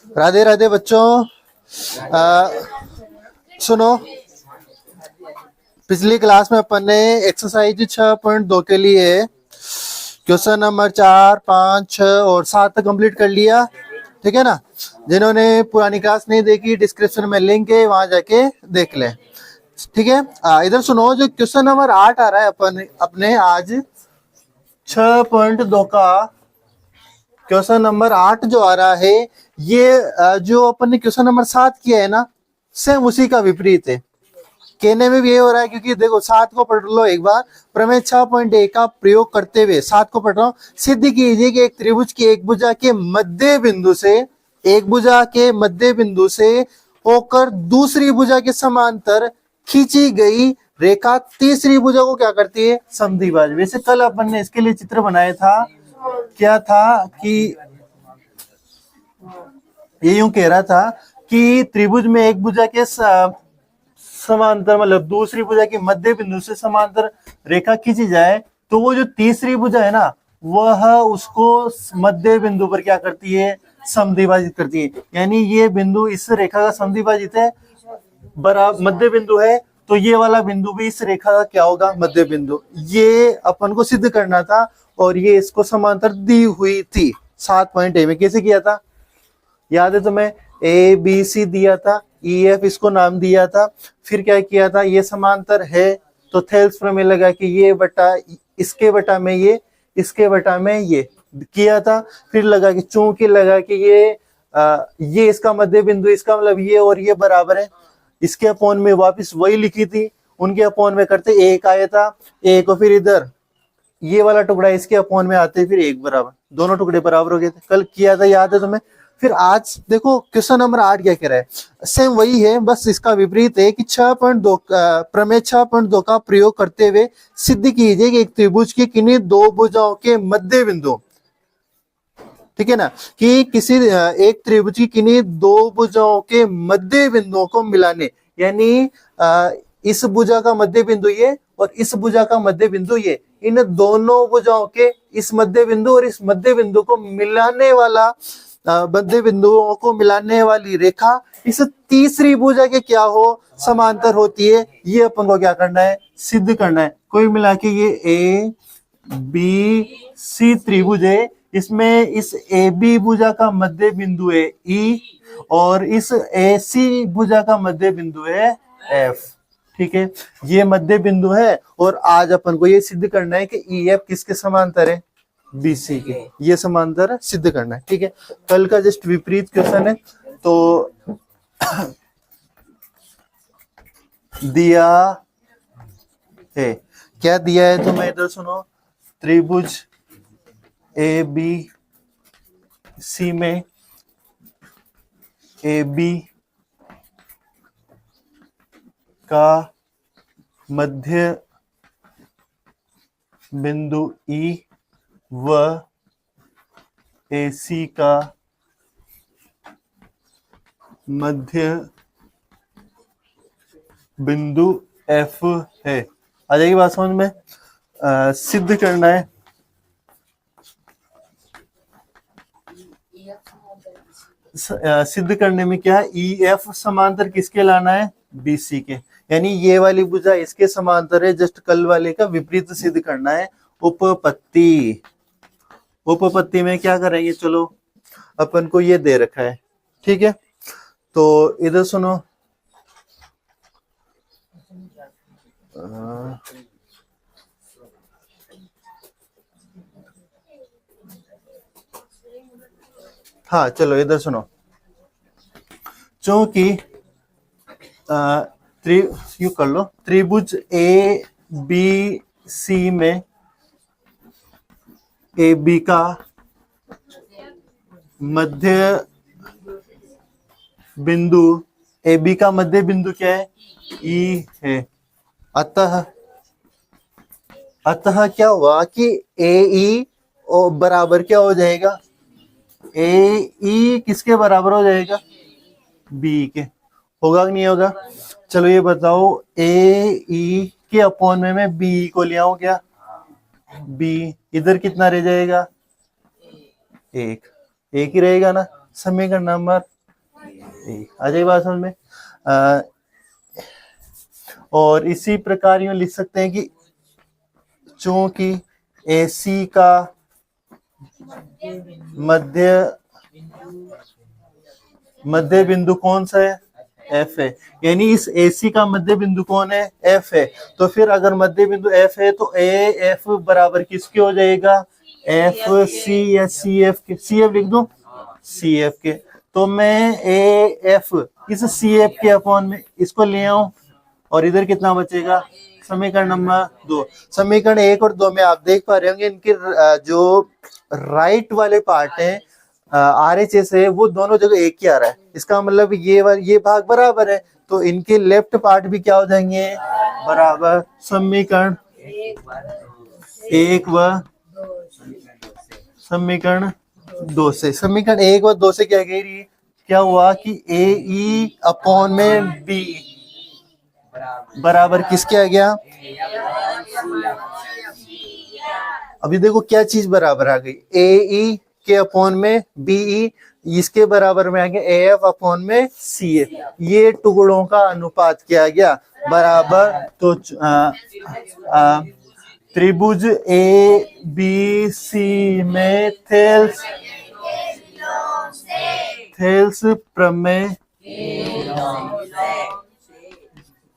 राधे राधे बच्चों। सुनो, पिछली क्लास में अपन ने एक्सरसाइज 6.2 के लिए क्वेश्चन नंबर 4, 5, 6 और 7 तक कंप्लीट कर लिया। ठीक है ना। जिन्होंने पुरानी क्लास नहीं देखी, डिस्क्रिप्शन में लिंक है, वहां जाके देख लें। ठीक है। इधर सुनो, जो क्वेश्चन नंबर 8 आ रहा है अपन अपने आज 6.2 का क्वेश्चन नंबर 8 जो आ रहा है, ये जो अपन ने क्वेश्चन नंबर 7 किया है ना, सेम उसी का विपरीत है। कहने में भी ये हो रहा है, क्योंकि देखो 7 को पढ़ लो एक बार। प्रमेय 6.1 का प्रयोग करते हुए 7 को पढ़ रहा हूं। सिद्ध कीजिए कि एक त्रिभुज की एक भुजा के मध्य बिंदु से, एक भुजा के मध्य बिंदु से होकर दूसरी भुजा के समांतर खींची गई रेखा तीसरी भुजा को क्या करती है? समद्विभाजक। वैसे कल अपन ने इसके लिए चित्र बनाया था। क्या था कि ये यूं कह रहा था कि त्रिभुज में एक भुजा के समांतर, मतलब दूसरी भुजा के मध्य बिंदु से समांतर रेखा खींची जाए, तो वो जो तीसरी भुजा है ना, वह उसको मध्य बिंदु पर क्या करती है? समद्विभाजित करती है। यानी ये बिंदु इस रेखा का समद्विभाजित है, बराबर मध्य बिंदु है, तो ये वाला बिंदु भी इस रेखा का क्या होगा? मध्य बिंदु। ये अपन को सिद्ध करना था, और ये इसको समांतर दी हुई थी 7.a में। कैसे किया था? याद है तुम्हें? ए बी सी दिया था, ई एफ इसको नाम दिया था। फिर क्या किया था? ये समांतर है तो थेल्स प्रमेय लगा कि ये बटा इसके बटा में ये, इसके बटा में ये किया था। फिर लगा कि चूंकि लगा कि ये इसका मध्य बिंदु, इसका मतलब ये और ये बराबर है, इसके अपोन में वापस वही लिखी थी, उनके अपोन में करते एक आया था, एक को फिर इधर ये वाला टुकड़ा इसके अपोन में आते फिर एक बराबर, दोनों टुकड़े बराबर हो गए थे। कल किया था, याद है तुम्हें? फिर आज देखो क्वेश्चन नंबर 8 क्या कह रहा है? सेम वही है, बस इसका विपरीत है कि 6.2 प्रमेय 6.2 का प्रयोग करते हुए सिद्ध कीजिए कि एक त्रिभुज की किन्हीं दो भुजाओं के मध्य बिंदु, ठीक है ना, कि किसी एक त्रिभुज की किन्हीं दो भुजाओं के मध्य बिंदुओं को मिलाने, यानी इस भुजा का मध्य बिंदु ये और इस भुजा का मध्य बिंदु ये, इन दोनों भुजाओं के इस मध्य बिंदु और इस मध्य बिंदु को मिलाने वाला, मध्य बिंदुओं को मिलाने वाली रेखा इस तीसरी भुजा के क्या हो? समांतर होती है। ये अपन को क्या करना है? सिद्ध करना है। कोई मिला के ये ए बी सी त्रिभुज है, इसमें इस ए बी भुजा का मध्य बिंदु है ई, और इस ए सी भुजा का मध्य बिंदु है एफ। ठीक है, ये मध्य बिंदु है, और आज अपन को ये सिद्ध करना है कि ई एफ किसके समांतर है? बीसी के। ये समांतर सिद्ध करना है। ठीक है, कल का जस्ट विपरीत क्वेश्चन है। तो दिया है, क्या दिया है तो मैं इधर सुनो। त्रिभुज ए बी सी में ए बी का मध्य बिंदु ई व ए सी का मध्य बिंदु एफ है। आ जाएगी बात समझ में? सिद्ध करना है। सिद्ध करने में क्या है? ई एफ समांतर किसके लाना है? बीसी के। यानी ये वाली भुजा इसके समांतर है, जस्ट कल वाले का विपरीत सिद्ध करना है। उपपत्ति, उपपत्ति में क्या करेंगे? चलो, अपन को ये दे रखा है, ठीक है। तो इधर सुनो, हाँ चलो इधर सुनो। चूंकि यू कर लो, त्रिभुज ए बी सी में ए बी का मध्य बिंदु, ए बी का मध्य बिंदु क्या है? ई है। अतः क्या हुआ कि ए ई बराबर क्या हो जाएगा? ए ई किसके बराबर हो जाएगा? बी के। होगा कि नहीं होगा? चलो ये बताओ, ए ई के अपोन में मैं बी को ले आऊं क्या? बी इधर कितना रह जाएगा? एक ही रहेगा ना। समीकरण नंबर आ जाएगी बात समझ में। अ, और इसी प्रकार यूं लिख सकते हैं कि चूंकि AC का मध्य बिंदु कौन सा है, F है, यानी इस AC का मध्य बिंदु कौन है, F है। तो फिर अगर मध्य बिंदु F है तो AF बराबर किसके हो जाएगा, FC या CF के, CF लिख दूं, CF के। तो मैं AF इस CF के अपॉन में इसको ले आऊं और इधर कितना बचेगा, समीकरण नंबर 2। समीकरण 1 और 2 में आप देख पा रहे होंगे इनके जो राइट वाले पार्ट है RHS है वो दोनों जगह एक ही आ रहा है। इसका मतलब ये भाग बराबर है, तो इनके लेफ्ट पार्ट भी क्या हो जाएंगे, बराबर। समीकरण 1 व समीकरण 2 से, समीकरण 1 व 2 से क्या कह रही है, क्या हुआ कि AE अपॉन में B बराबर किसके आ गया। अभी देखो क्या चीज बराबर आ गई, AE के अपॉन में BE, इसके बराबर में आ गया AF अपॉन में CF। ये टुकड़ों का अनुपात किया गया बराबर। तो त्रिभुज ABC में थेल्स प्रमेय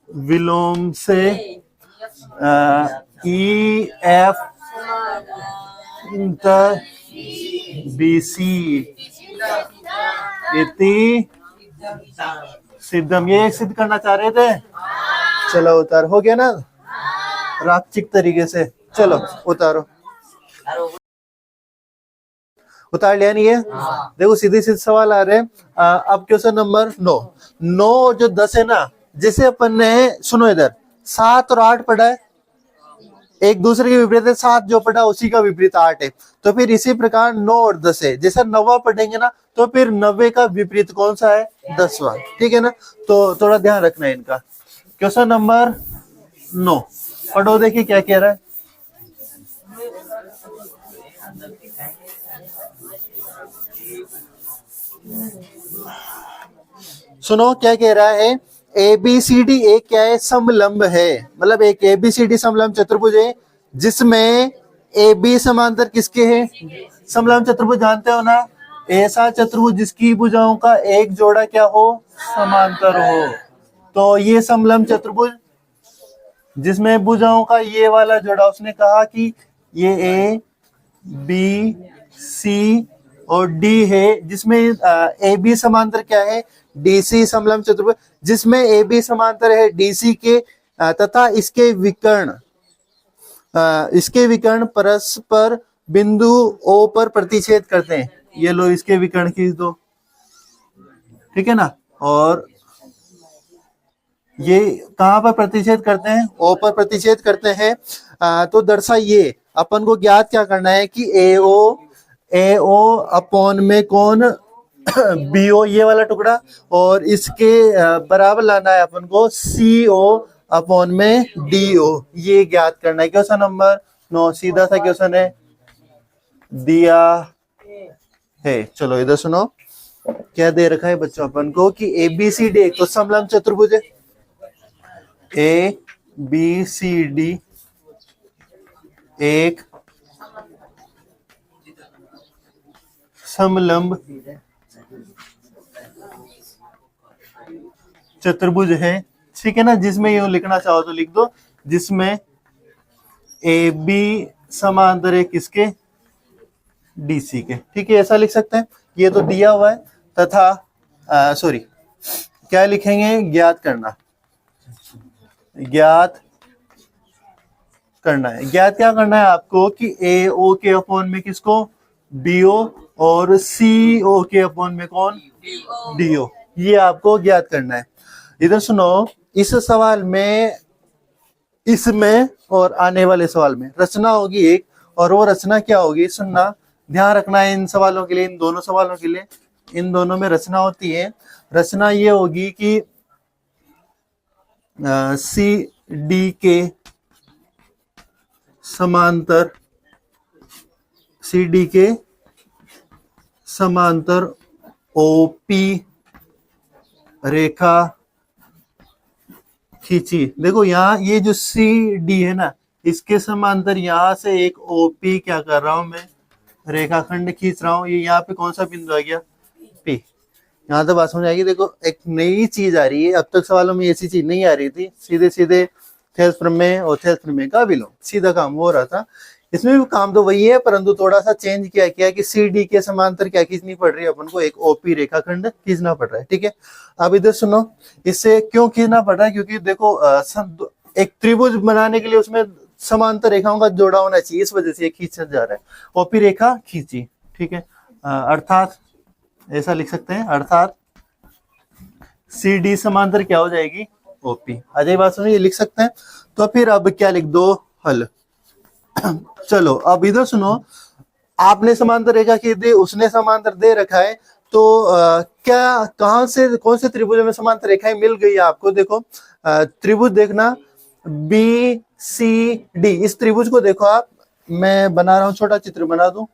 विलोम से EF BC इति सिद्धम, ये सिद्ध करना चाह रहे थे। चलो उतार, हो गया ना राक्षिक तरीके से। चलो उतारो, उतार लिया नहीं है। देखो सीधे सीधे सवाल आ रहे हैं। अब क्वेश्चन नंबर 9 जो 10 है ना, जैसे अपन ने सुनो इधर 7 और 8 पढ़ा है, एक दूसरे के विपरीत है, 7 जो पढ़ा उसी का विपरीत 8 है। तो फिर इसी प्रकार 9 और 10 है, जैसा 9वां पढ़ेंगे ना तो फिर 90 का विपरीत कौन सा है, 10वां। ठीक है ना, तो थोड़ा ध्यान रखना है इनका। क्वेश्चन नंबर 9 पढ़ो, देखिए क्या कह रहा है। सुनो क्या कह रहा है, ABCD एक क्या है, समलंब है। मतलब एक ABCD समलंब चतुर्भुज है जिसमें AB समांतर किसके है, समलंब चतुर्भुज जानते हो ना, ऐसा चतुर्भुज जिसकी भुजाओं का एक जोड़ा क्या हो, समांतर हो। तो ये समलंब चतुर्भुज जिसमें भुजाओं का ये वाला जोड़ा, उसने कहा कि ये ABC और D है, जिसमें AB समांतर क्या है, DC समलंब चतुर्भुज जिसमें AB समांतर है DC के तथा इसके विकर्ण परस्पर बिंदु O पर प्रतिच्छेद करते हैं। ये लो इसके विकर्ण खींच दो, ठीक है ना। और ये कहां पर प्रतिच्छेद करते हैं, O पर प्रतिच्छेद करते हैं। तो दर्शाइए, अपन को ज्ञात क्या करना है कि AO अपॉन में कौन BO, ये वाला टुकड़ा, और इसके बराबर लाना है अपन को CO अपॉन में DO, ये ज्ञात करना है। क्वेश्चन नंबर 9 सीधा सा क्वेश्चन है, दिया है। चलो इधर सुनो क्या दे रखा है बच्चों अपन को कि ABCD एक तो समलंब चतुर्भुज है, ABCD एक समलंब चतुर्भुज है, ठीक है ना। जिसमें यूं लिखना चाहो तो लिख दो, जिसमें AB समांतर है किसके, DC के, ठीक है, ऐसा लिख सकते हैं। ये तो दिया हुआ है तथा सॉरी क्या लिखेंगे, ज्ञात करना है। ज्ञात क्या करना है आपको कि AO के अपॉन में किसको, BO, और CO के अपॉन में कौन, DO, ये आपको ज्ञात करना है। इधर सुनो, इस सवाल में, इसमें और आने वाले सवाल में रचना होगी एक, और वो रचना क्या होगी सुनना, ध्यान रखना है इन सवालों के लिए, इन दोनों सवालों के लिए, इन दोनों में रचना होती है। रचना ये होगी कि CD के समांतर OP रेखा खींची। देखो यहाँ ये जो सी डी है ना, इसके समांतर यहाँ से एक ओपी क्या कर रहा हूं मैं, रेखाखंड खींच रहा हूँ। ये यहाँ पे कौन सा बिंदु आ गया, पी। यहाँ तो बात समझ आएगी। देखो एक नई चीज आ रही है, अब तक सवालों में ऐसी चीज नहीं आ रही थी। सीधे सीधे थेल्स प्रमेय और थेल्स प्रमेय का विलोम, सीधा काम हो रहा था। इसमें भी काम तो वही है, परंतु थोड़ा सा चेंज किया क्या कि सी डी के समांतर क्या खींचनी पड़ रही है अपन को, एक ओपी रेखाखंड खींचना पड़ रहा है। ठीक है, अब इधर सुनो, इससे क्यों खींचना पड़ रहा है, क्योंकि देखो एक त्रिभुज बनाने के लिए उसमें समांतर रेखाओं का जोड़ा होना चाहिए, इस वजह से ये खींचा जा रहा है। ओपी रेखा खींची, ठीक है। अर्थात ऐसा लिख सकते हैं, अर्थात सी डी समांतर क्या हो जाएगी, ओपी। अजय बात सुनिए, लिख सकते हैं। तो फिर अब क्या लिख दो, हल। चलो अब इधर सुनो, आपने समांतर रेखा खींच दी, उसने समांतर दे रखा है, तो क्या कहां से कौन से त्रिभुज में समांतर रेखाएं मिल गई आपको। देखो त्रिभुज देखना, बी सी डी, इस त्रिभुज को देखो आप, मैं बना रहा हूं, छोटा चित्र बना दूं।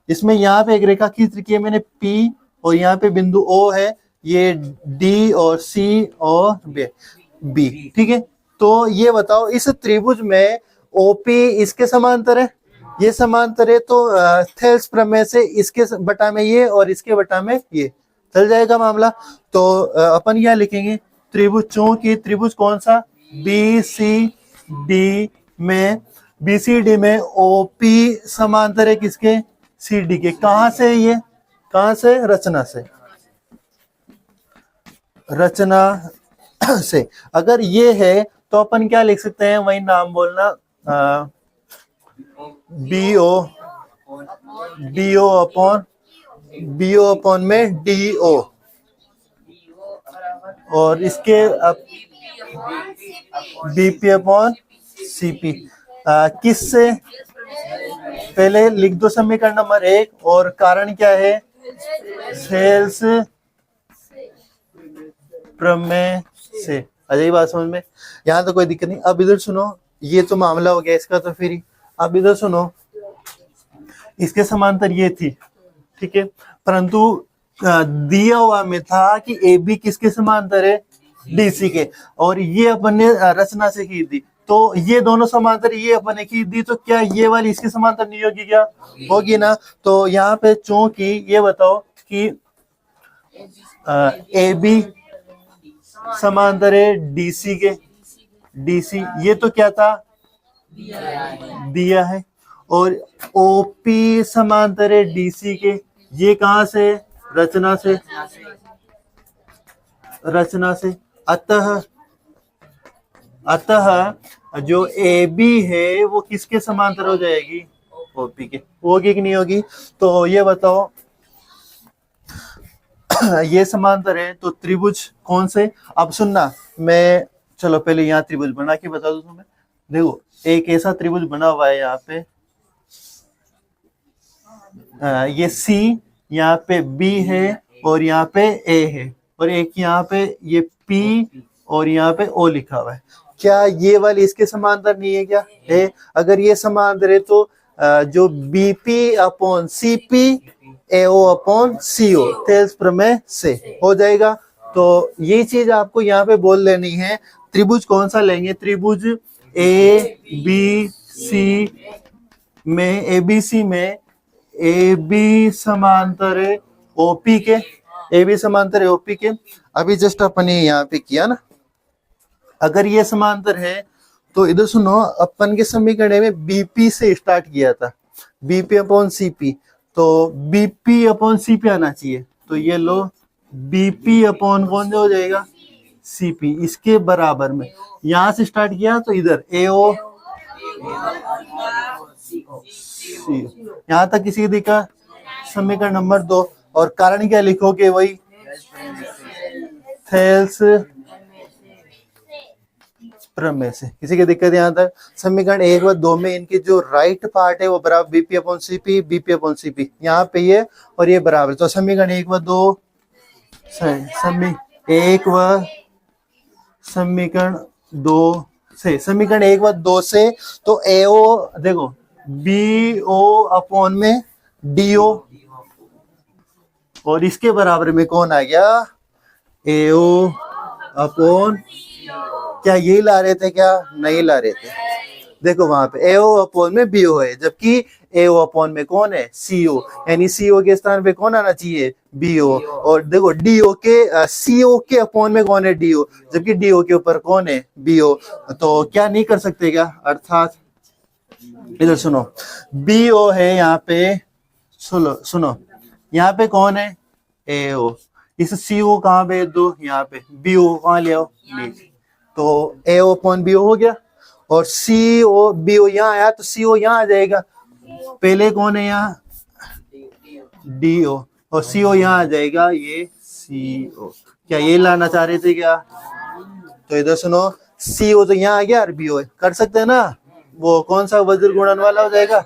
इसमें यहाँ पे एक रेखा खींच रखी है मैंने, पी, और यहाँ पे बिंदु ओ है, ये डी और सी और बी। ठीक है, तो ये बताओ इस त्रिभुज में ओपी इसके समांतर है, ये समांतर है, तो थेल्स प्रमेय से इसके बटा में ये और इसके बटा में ये चल जाएगा मामला। तो अपन यह लिखेंगे त्रिभुज, चूंकि त्रिभुज कौन सा, बी सी डी में, बी सी डी में ओपी समांतर है किसके, सी डी के। कहां से, ये कहां से, रचना से, रचना से। अगर ये है तो अपन क्या लिख सकते हैं, वही नाम बोलना, B O, D O upon, B O upon में डी ओ, और इसके बीपी अपॉन सीपी। किससे, पहले लिख दो समीकरण नंबर 1, और कारण क्या है, थेल्स प्रमेय से। अजय बात समझ में, यहां तो कोई दिक्कत नहीं। अब इधर सुनो, ये तो मामला हो गया इसका, तो फिर अब इधर सुनो, इसके समांतर ये थी, ठीक है, परंतु दिया हुआ में था कि ए बी किसके समांतर है, डीसी के, और ये अपन ने रचना से खींच दी, तो ये दोनों समांतर ये अपन ने खींच दी, तो क्या ये वाली इसके समांतर नहीं होगी, क्या होगी ना। तो यहाँ पे चूंकि ये बताओ कि ए बी समांतर है डीसी के, डीसी ये तो क्या था, दिया है, और ओपी समांतर है डीसी के, ये कहां से, रचना से, रचना से। अतः जो ए बी है वो किसके समांतर हो जाएगी, ओपी के। होगी कि नहीं होगी, तो ये बताओ ये समांतर है, तो त्रिभुज कौन से। अब सुनना, मैं चलो पहले यहाँ त्रिभुज बना के बता दूं तुम्हें। देखो एक ऐसा त्रिभुज बना हुआ है यहाँ पे, ये सी, यहाँ पे बी है, और यहाँ पे ए है, और एक यहाँ पे ये पी और यहाँ पे ओ लिखा हुआ है। क्या ये वाली इसके समांतर नहीं है, क्या है। अगर ये समांतर है तो जो BP upon CP, AO upon CO, Thales प्रमेय से हो जाएगा। तो ये चीज आपको यहाँ पे बोल लेनी है। त्रिभुज कौन सा लेंगे, त्रिभुज ए बी सी में, ए बी सी में ए बी समांतर है ओपी के, ए बी समांतर है ओपी के। अभी जस्ट अपन ने यहाँ पे किया ना, अगर ये समांतर है तो इधर सुनो, अपन के समीकरण में बीपी से स्टार्ट किया था, बीपी अपॉन सीपी, तो बीपी अपॉन सीपी आना चाहिए। तो ये लो, बीपी अपॉन कौन हो जाएगा, सीपी, इसके बराबर में यहां से स्टार्ट किया तो इधर एओ, यहां तक किसी दिखा, समीकरण नंबर 2। और कारण क्या लिखोगे, वही थेल्स प्रमेय से। किसी की दिक्कत यहाँ तक, समीकरण 1 व 2 में इनकी जो राइट पार्ट है वो बराबर BP upon CP, BP upon CP, यहाँ पे ये और ये बराबर। तो समीकरण 1 व 2, समीकरण 2 से, समीकरण 1 व 2 से, तो एओ देखो, बी ओ अपॉन में डी ओ, और इसके बराबर में कौन आ गया, AO अपॉन, क्या यही ला रहे थे क्या? नहीं ला रहे थे। देखो वहां पे AO अपॉन में BO है, जबकि AO अपॉन में कौन है? CO, यानी CO के स्थान पे कौन आना चाहिए? BO। और देखो DO के CO के अपॉन में कौन है? DO, जबकि DO के ऊपर कौन है? BO। तो क्या नहीं कर सकते क्या? अर्थात इधर सुनो, BO है यहाँ पे, सुनो सुनो, यहाँ पे कौन है? AO। इस CO कहाँ पे दो? यहाँ पे। BO कहाँ ले आओ? नीचे। तो AO अपॉन BO हो गया, और CO BO यहाँ आया तो CO यहाँ आ जाएगा। पहले कौन है यहाँ? DO, और CO यहाँ आ जाएगा, ये CO। क्या ये लाना चाह रहे थे क्या? तो इधर सुनो, CO तो यहाँ आ गया और BO कर सकते हैं ना, वो कौन सा वज्र गुणन वाला हो जाएगा।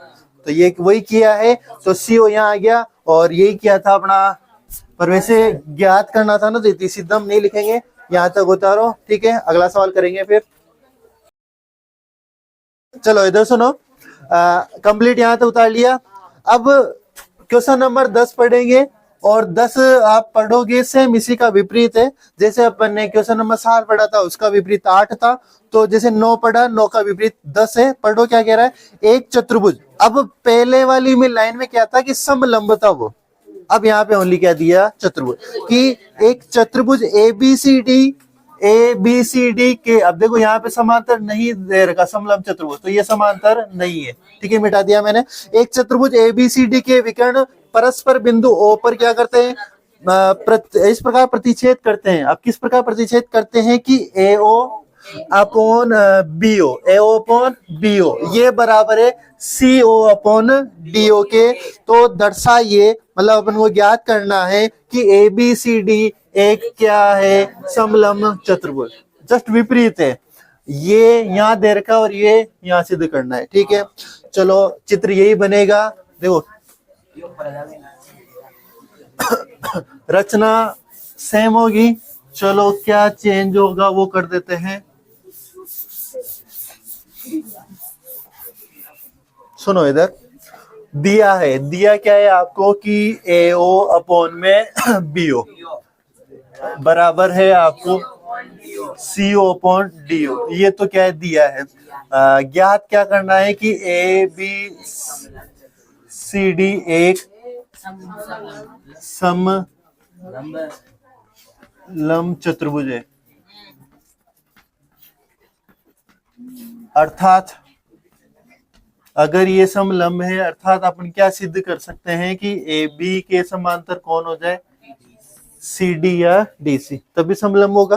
तो ये वही किया है, तो CO यहाँ आ गया, और यही किया था अपना। पर वैसे ज्ञात करना था ना, तो इतनी सीधा हम नहीं लिखेंगे, यहाँ तक उतारो, ठीक है। अगला सवाल करेंगे फिर। चलो इधर सुनो, कंप्लीट यहाँ तक उतार लिया। अब क्वेश्चन नंबर 10 पढ़ेंगे, और 10 आप पढ़ोगे सेम इसी का विपरीत है। जैसे अपन ने क्वेश्चन नंबर 7 पढ़ा था, उसका विपरीत 8 था। तो जैसे 9 पढ़ा, 9 का विपरीत 10 है। पढ़ो क्या कह रहा है? एक चतुर्भुज। अब पहले वाली में लाइन में क्या था कि समलंब था वो, अब यहाँ पे ओनली क्या दिया? चतुर्भुज। कि एक चतुर्भुज ABCD के, अब देखो यहाँ पे समांतर नहीं दे रखा, समलंब चतुर्भुज, तो ये समांतर नहीं है, ठीक है, मिटा दिया मैंने। एक चतुर्भुज ABCD के विकर्ण परस्पर बिंदु O पर क्या करते हैं? इस प्रकार प्रतिच्छेद करते हैं। अब किस प्रकार प्रतिच्छेद करते हैं कि AO upon BO, AO upon BO ये बराबर है CO अपॉन DO के। तो दर्शाइए, मतलब अपन को ज्ञात करना है कि ABCD एक क्या है? समलंब चतुर्भुज। जस्ट विपरीत है, ये यहाँ दे रखा और ये यहाँ सिद्ध करना है, ठीक है। चलो चित्र यही बनेगा। देखो रचना सेम होगी। चलो क्या चेंज होगा वो कर देते हैं। सुनो इधर दिया है, दिया क्या है आपको कि AO अपॉन में BO बराबर है आपको CO अपॉन DO। ये तो क्या है? दिया है। ज्ञात क्या करना है कि ABCD एक समलंब चतुर्भुज है। अर्थात अगर ये समलंब है, अर्थात अपन क्या सिद्ध कर सकते हैं कि AB के समांतर कौन हो जाए? CD या DC, तभी समलंब होगा,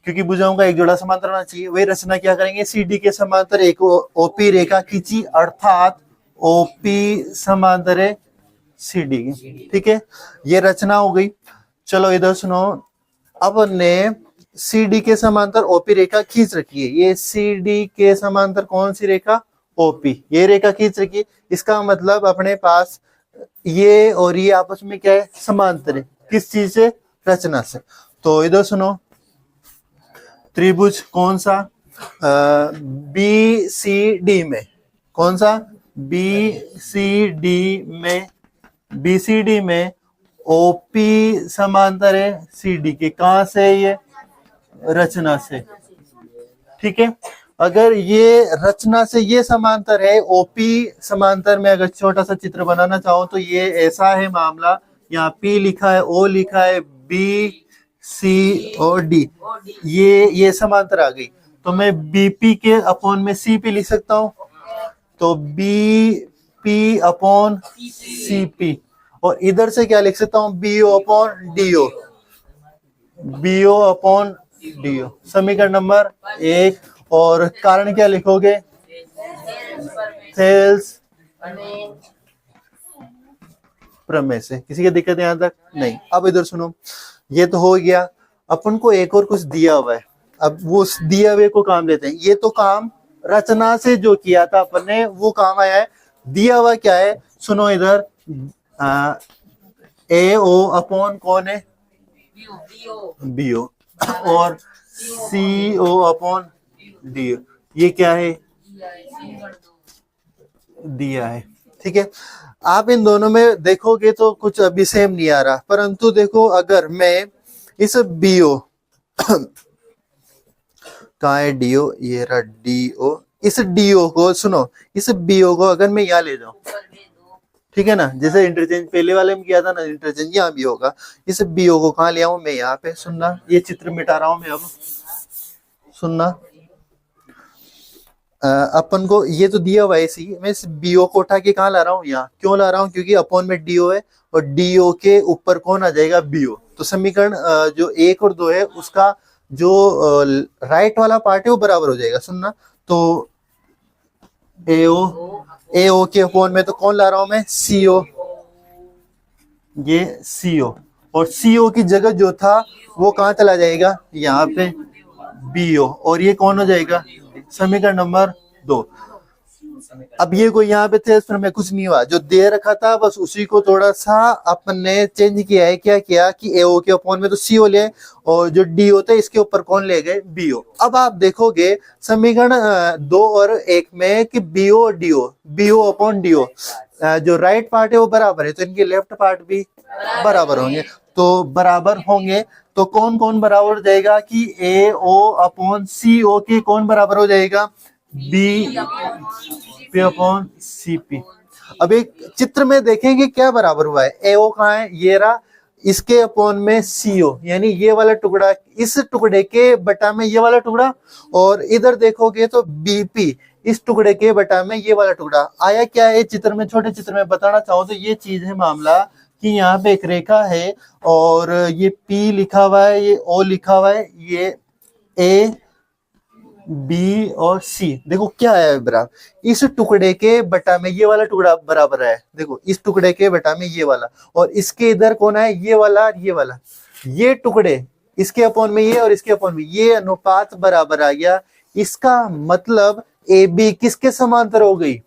क्योंकि भुजाओं का एक जोड़ा समांतर होना चाहिए। वही रचना क्या करेंगे? CD के समांतर एक OP रेखा खींची, अर्थात OP समांतर है CD के, ठीक है। ये रचना हो गई। चलो इधर सुनो, अब ने CD के समांतर OP रेखा खींच रखी है। ये CD के समांतर कौन सी रेखा? OP, ये रेखा खींच रखी है। इसका मतलब अपने पास ये और ये आपस में क्या है? समांतर है। किस चीज से? रचना से। तो इधर सुनो, त्रिभुज कौन सा? BCD में, कौन सा? BCD में OP समांतर है CD के। कहां से? ये रचना से, ठीक है। अगर ये रचना से ये समांतर है, OP समांतर में अगर छोटा सा चित्र बनाना चाहो तो ये ऐसा है मामला। यहाँ P लिखा है, O लिखा है, B, C और D, ये समांतर आ गई। तो मैं BP के अपॉन में CP लिख सकता हूँ। तो BP अपॉन CP, और इधर से क्या लिख सकता हूँ? BO upon DO, BO upon DO। समीकरण नंबर 1। और कारण क्या लिखोगे? थेल्स प्रमेय से। किसी की दिक्कत यहां तक? नहीं। अब इधर सुनो, ये तो हो गया। अपन को एक और कुछ दिया हुआ है, अब वो दिए हुए को काम लेते हैं। ये तो काम रचना से जो किया था अपन ने वो काम आया है। दिया हुआ क्या है? सुनो इधर, AO अपॉन कौन है? BO, और CO अपॉन DO, ये क्या है? दिया है, ठीक है। आप इन दोनों में देखोगे तो कुछ अभी सेम नहीं आ रहा, परंतु देखो अगर मैं इस बीओ कहाँ है डीओ, ये रहा डीओ। इस डीओ को सुनो, इस बीओ को अगर मैं यहाँ ले जाऊं, ठीक है ना, जैसे इंटरचेंज पहले वाले में किया था ना, इंटरचेंज यहाँ भी होगा। इस बीओ को कहाँ ले आऊं मैं, यहाँ पे। सुनना, ये चित्र मिटा रहा हूं मैं अब, सुनना। अपन को ये तो दिया हुआ है ऐसे ही, मैं इस बीओ को उठा के कहाँ ला रहा हूँ, यहाँ। क्यों ला रहा हूँ, क्योंकि अपॉन में डीओ है और डीओ के ऊपर कौन आ जाएगा, बीओ। तो समीकरण जो 1 और 2 है उसका जो राइट वाला पार्ट है वो बराबर हो जाएगा। सुनना, तो एओ के अपॉन में तो कौन ला रहा हूं मैं, सीओ। ये सीओ, और सीओ की जगह जो था वो कहाँ चला जाएगा, यहाँ पे बीओ, और ये कौन हो जाएगा, समीकरण नंबर 2। अब ये कोई यहाँ पे थे इसमें कुछ नहीं हुआ, जो दे रखा था बस उसी को थोड़ा सा अपन ने चेंज किया है। क्या किया कि एओ के अपॉन में तो सीओ ले, और जो डी होता है इसके ऊपर कौन ले गए, बीओ। अब आप देखोगे समीकरण 2 और 1 में कि B O D O, B O upon D O, जो राइट पार्ट है वो बराबर है, तो इनके लेफ्ट पार्ट भी बराबर होंगे। तो बराबर होंगे तो कौन कौन बराबर हो जाएगा कि ए ओ अपॉन सी ओ के कौन बराबर हो जाएगा, B P upon C P. अब एक चित्र में देखेंगे क्या बराबर हुआ है, ए ओ कहाँ है, ये रहा, इसके अपॉन में सीओ, यानी ये वाला टुकड़ा इस टुकड़े के बटा में ये वाला टुकड़ा, और इधर देखोगे तो बीपी इस टुकड़े के बटा में ये वाला टुकड़ा आया। क्या है चित्र में, छोटे चित्र में बताना चाहूँ तो ये चीज है मामला कि यहाँ पे एक रेखा है और ये P लिखा हुआ है, ये O लिखा हुआ है, ये A B और C। देखो क्या है बराबर, इस टुकड़े के बटा में ये वाला टुकड़ा बराबर है। देखो इस टुकड़े के बटा में ये वाला, और इसके इधर कौन है, ये वाला, ये वाला, ये टुकड़े इसके अपॉन में ये और इसके अपॉन में ये अनुपात बराबर आ गया। इसका मतलब ए बी किसके समांतर हो गई,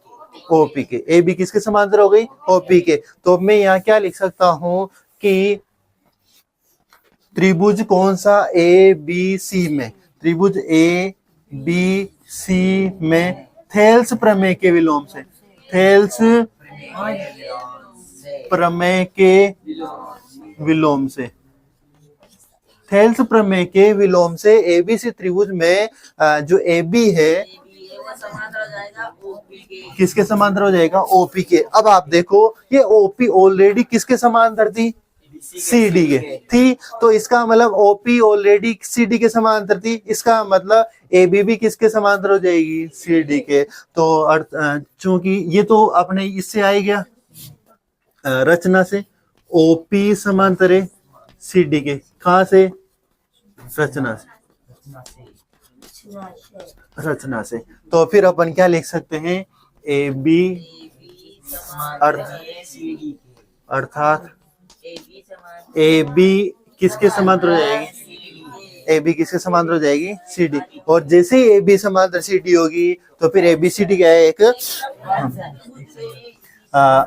ओपी के। ए बी किसके समांतर हो गई, ओपी के। तो मैं यहाँ क्या लिख सकता हूं कि त्रिभुज कौन सा, ए बी सी में, त्रिभुज ए बी सी में थेल्स प्रमेय के विलोम से, थेल्स प्रमेय के विलोम से, थेल्स प्रमेय के विलोम से एबीसी त्रिभुज में जो ए बी है किसके समांतर हो जाएगा, ओपी के। अब आप देखो ये ओपी ऑलरेडी किसके समांतर थी, सी डी के थी, तो इसका मतलब ओपी ऑलरेडी सी डी के समांतर थी, इसका मतलब ए बी भी किसके समांतर हो जाएगी, सी डी के। तो चूंकि ये तो अपने इससे आ गया रचना से, ओपी समांतर है सी डी के, कहां से, रचना से, रचना से। तो फिर अपन क्या लिख सकते हैं, ए बी अर्थात ए बी किसके समांतर हो जाएगी, ए बी किसके समांतर हो जाएगी, सी डी। और जैसे ही ए बी समांतर सी डी होगी तो फिर ए बी सी डी क्या है, एक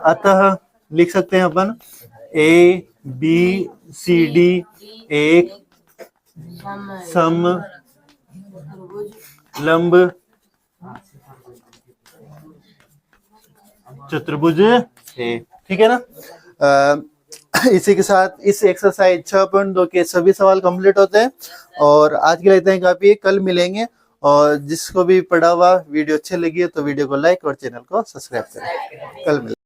अतः लिख सकते हैं अपन ए बी सी डी एक सम लंब चतुर्भुज है, ठीक है ना। इसी के साथ इस एक्सरसाइज 6.2 के सभी सवाल कंप्लीट होते हैं, और आज के लिए इतना ही काफी है। कल मिलेंगे, और जिसको भी पढ़ा हुआ वीडियो अच्छी लगी है तो वीडियो को लाइक और चैनल को सब्सक्राइब करें। कल मिलेंगे।